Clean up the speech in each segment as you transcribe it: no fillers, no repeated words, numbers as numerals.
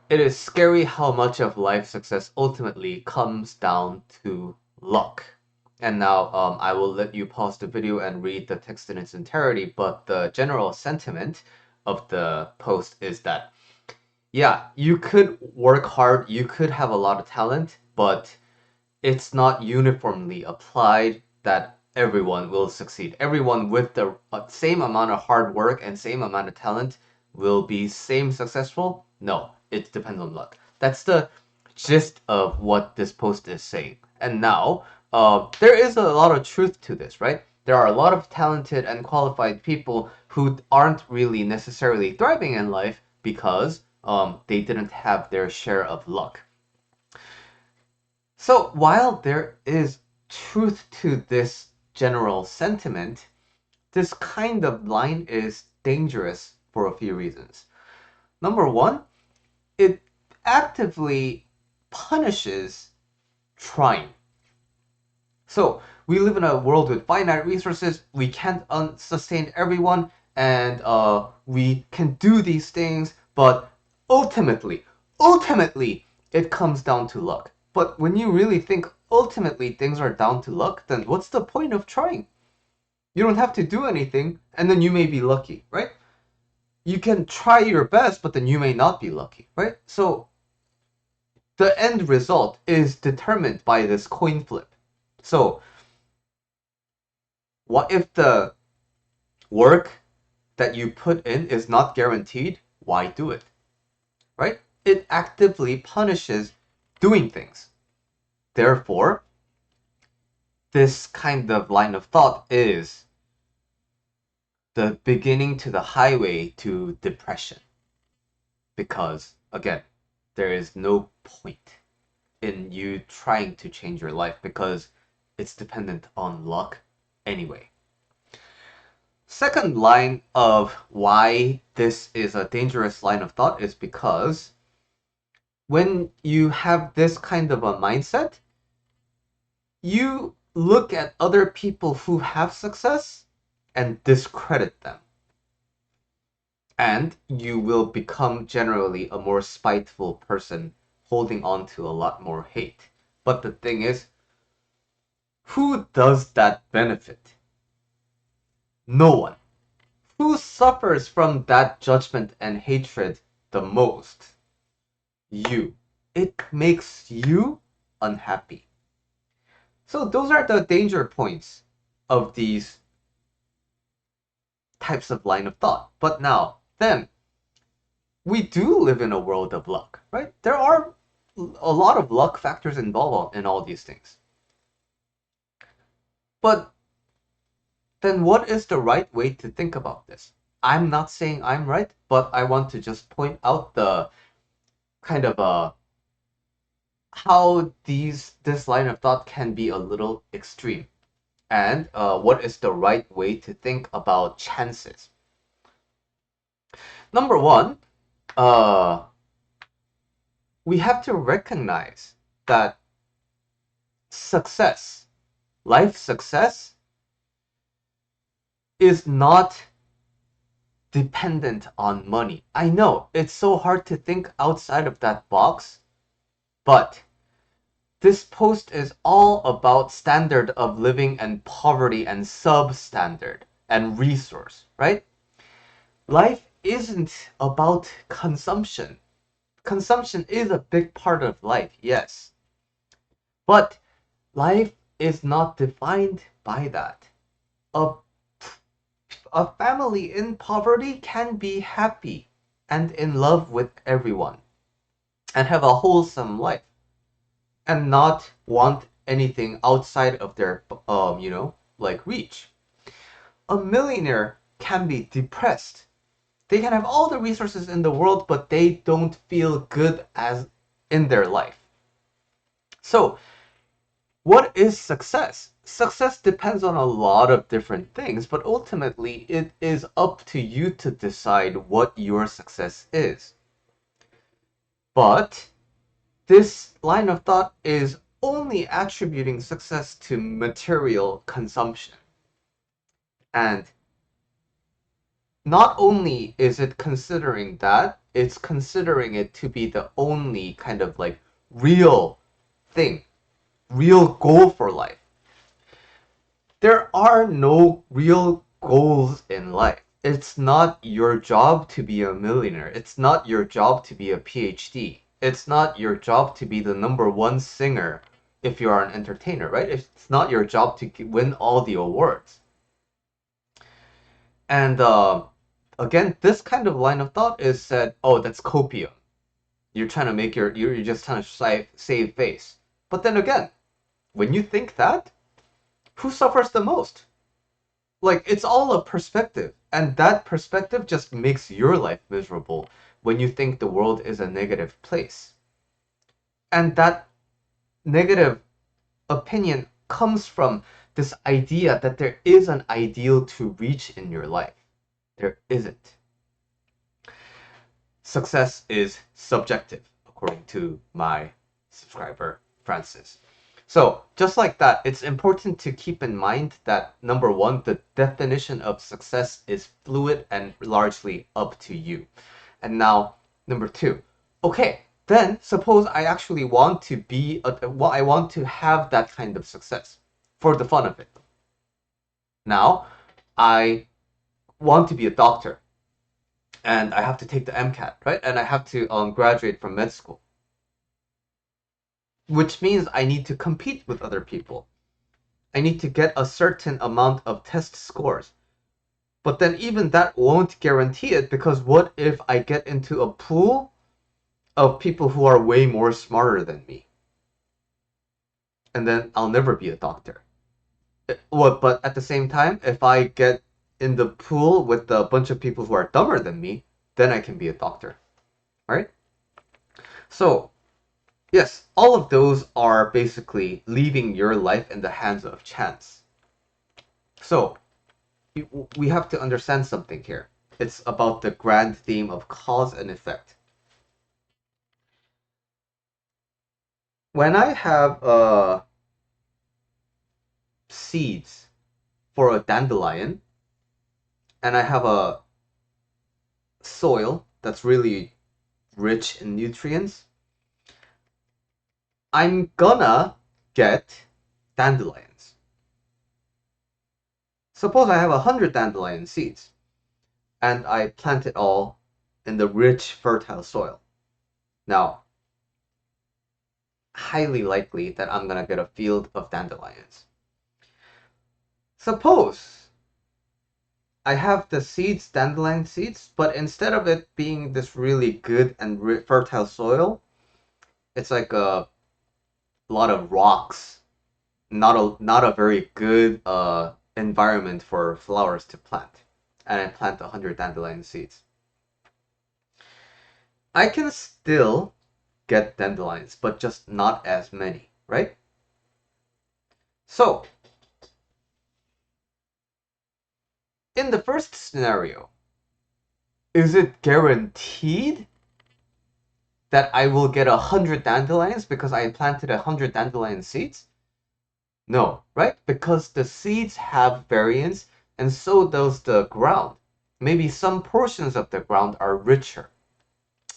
it is scary how much of life success ultimately comes down to luck. And now I will let you pause the video and read the text in its entirety, but the general sentiment of the post is that, yeah, you could work hard, you could have a lot of talent, but it's not uniformly applied that everyone will succeed. Everyone with the same amount of hard work and same amount of talent will be same successful. No, it depends on luck. That's the gist of what this post is saying. And now, there is a lot of truth to this, right? There are a lot of talented and qualified people who aren't really necessarily thriving in life because they didn't have their share of luck. So while there is truth to this general sentiment, this kind of line is dangerous for a few reasons. Number one, it actively punishes trying. So we live in a world with finite resources. We can't sustain everyone, and we can do these things, but ultimately, it comes down to luck. But when you really think ultimately things are down to luck, then what's the point of trying? You don't have to do anything, and then you may be lucky, right? You can try your best, but then you may not be lucky, right? So the end result is determined by this coin flip. So what if the work that you put in is not guaranteed? Why do it? Right? It actively punishes doing things. Therefore, this kind of line of thought is the beginning to the highway to depression. Because, again, there is no point in you trying to change your life because it's dependent on luck anyway. Second line of why this is a dangerous line of thought is because when you have this kind of a mindset, you look at other people who have success and discredit them. And you will become generally a more spiteful person, holding on to a lot more hate. But the thing is, who does that benefit? No one. Who suffers from that judgment and hatred the most? You. It makes you unhappy. So those are the danger points of these types of line of thought. But now, then, we do live in a world of luck, right? There are a lot of luck factors involved in all these things. But then what is the right way to think about this? I'm not saying I'm right, but I want to just point out the kind of how this line of thought can be a little extreme, and what is the right way to think about chances. Number one, uh, we have to recognize that success, life success, is not dependent on money. I know it's so hard to think outside of that box, but this post is all about standard of living and poverty and substandard and resource, right? Life isn't about consumption. Consumption is a big part of life, yes. But life is not defined by that. A, a family in poverty can be happy and in love with everyone and have a wholesome life and not want anything outside of their, like reach. A millionaire can be depressed. They can have all the resources in the world, but they don't feel good as in their life. So, what is success? Success depends on a lot of different things, but ultimately it is up to you to decide what your success is. But this line of thought is only attributing success to material consumption. And not only is it considering that, it's considering it to be the only kind of like real thing, real goal for life. There are no real goals in life. It's not your job to be a millionaire. It's not your job to be a PhD. It's not your job to be the number one singer if you are an entertainer, right? It's not your job to win all the awards. And again, this kind of line of thought is said, oh, that's copium. You're trying to make you're just trying to save face. But then again, when you think that, who suffers the most? Like, it's all a perspective, and that perspective just makes your life miserable when you think the world is a negative place. And that negative opinion comes from this idea that there is an ideal to reach in your life. There isn't. Success is subjective, according to my subscriber, Francis. So, just like that, it's important to keep in mind that number one, the definition of success is fluid and largely up to you. And now, number two, okay, then suppose I actually want to I want to have that kind of success for the fun of it. Now, I want to be a doctor and I have to take the MCAT, right? And I have to graduate from med school, which means I need to compete with other people. I need to get a certain amount of test scores. But then even that won't guarantee it, because what if I get into a pool of people who are way more smarter than me? And then I'll never be a doctor. But at the same time, if I get in the pool with a bunch of people who are dumber than me, then I can be a doctor, right? So, yes, all of those are basically leaving your life in the hands of chance. So, we have to understand something here. It's about the grand theme of cause and effect. When I have seeds for a dandelion, and I have a soil that's really rich in nutrients, I'm gonna get dandelions. Suppose I have 100 dandelion seeds, and I plant it all in the rich, fertile soil. Now, highly likely that I'm gonna get a field of dandelions. Suppose I have the seeds, dandelion seeds, but instead of it being this really good and fertile soil, it's like a lot of rocks. Not a very good environment for flowers to plant. And I plant 100 dandelion seeds. I can still get dandelions, but just not as many, right? So, in the first scenario, is it guaranteed that I will get 100 dandelions because I planted 100 dandelion seeds? No, right? Because the seeds have variance, and so does the ground. Maybe some portions of the ground are richer.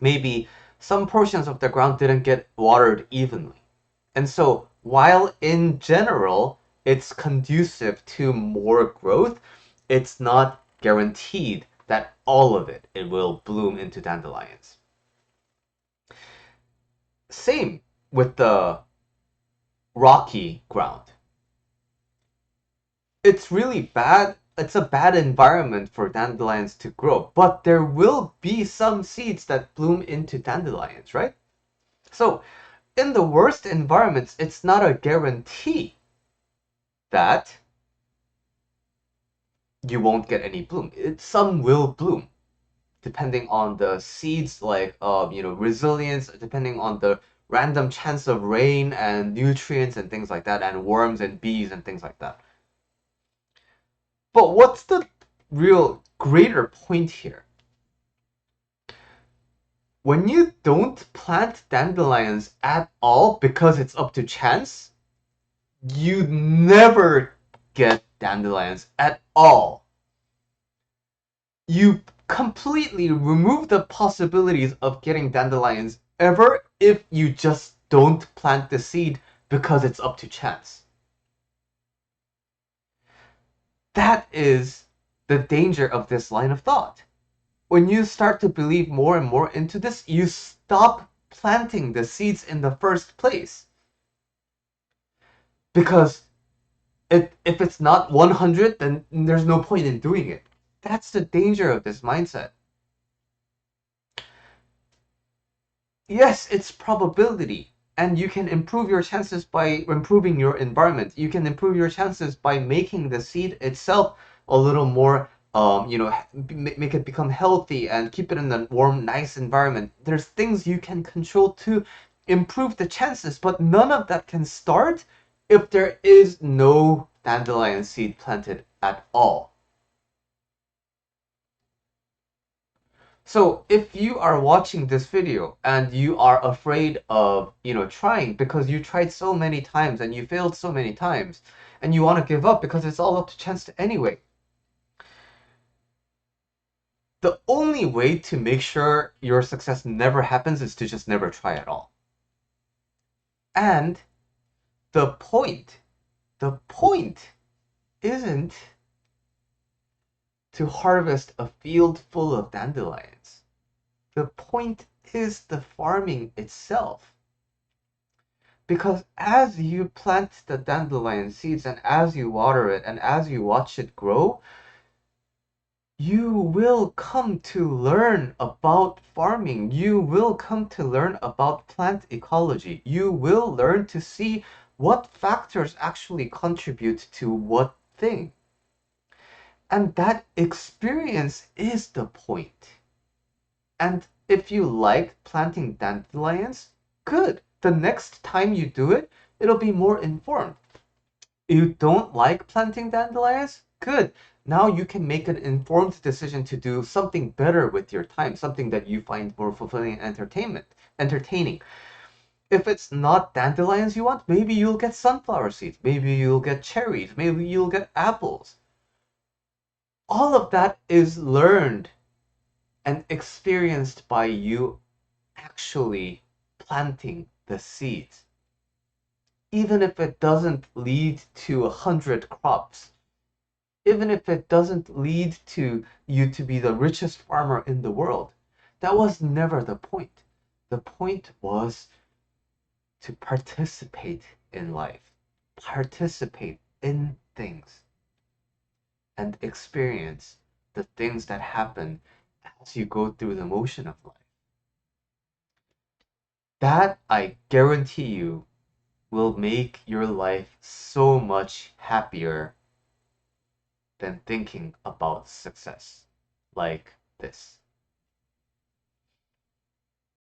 Maybe some portions of the ground didn't get watered evenly. And so, while in general it's conducive to more growth, it's not guaranteed that all of it will bloom into dandelions. Same with the rocky ground. It's really bad. It's a bad environment for dandelions to grow, but there will be some seeds that bloom into dandelions, right? So, in the worst environments, it's not a guarantee that you won't get any bloom. Some will bloom, depending on the seeds, like resilience, depending on the random chance of rain and nutrients and things like that, and worms and bees and things like that. But what's the real greater point here? When you don't plant dandelions at all because it's up to chance, you never get dandelions at all. You completely remove the possibilities of getting dandelions ever if you just don't plant the seed because it's up to chance. That is the danger of this line of thought. When you start to believe more and more into this, you stop planting the seeds in the first place. Because if it's not 100, then there's no point in doing it. That's the danger of this mindset. Yes, it's probability, and you can improve your chances by improving your environment. You can improve your chances by making the seed itself a little more, make it become healthy and keep it in a warm, nice environment. There's things you can control to improve the chances, but none of that can start if there is no dandelion seed planted at all. So if you are watching this video and you are afraid of, trying because you tried so many times and you failed so many times and you want to give up because it's all up to chance anyway, the only way to make sure your success never happens is to just never try at all. And the point isn't to harvest a field full of dandelions. The point is the farming itself. Because as you plant the dandelion seeds and as you water it and as you watch it grow, you will come to learn about farming. You will come to learn about plant ecology. You will learn to see what factors actually contribute to what thing. And that experience is the point. And if you like planting dandelions, good. The next time you do it, it'll be more informed. You don't like planting dandelions? Good. Now you can make an informed decision to do something better with your time, something that you find more fulfilling and entertaining. If it's not dandelions you want, maybe you'll get sunflower seeds, maybe you'll get cherries, maybe you'll get apples. All of that is learned and experienced by you actually planting the seeds. Even if it doesn't lead to 100 crops, even if it doesn't lead to you to be the richest farmer in the world, that was never the point. The point was to participate in life, participate in things, and experience the things that happen as you go through the motion of life. That, I guarantee you, will make your life so much happier than thinking about success like this.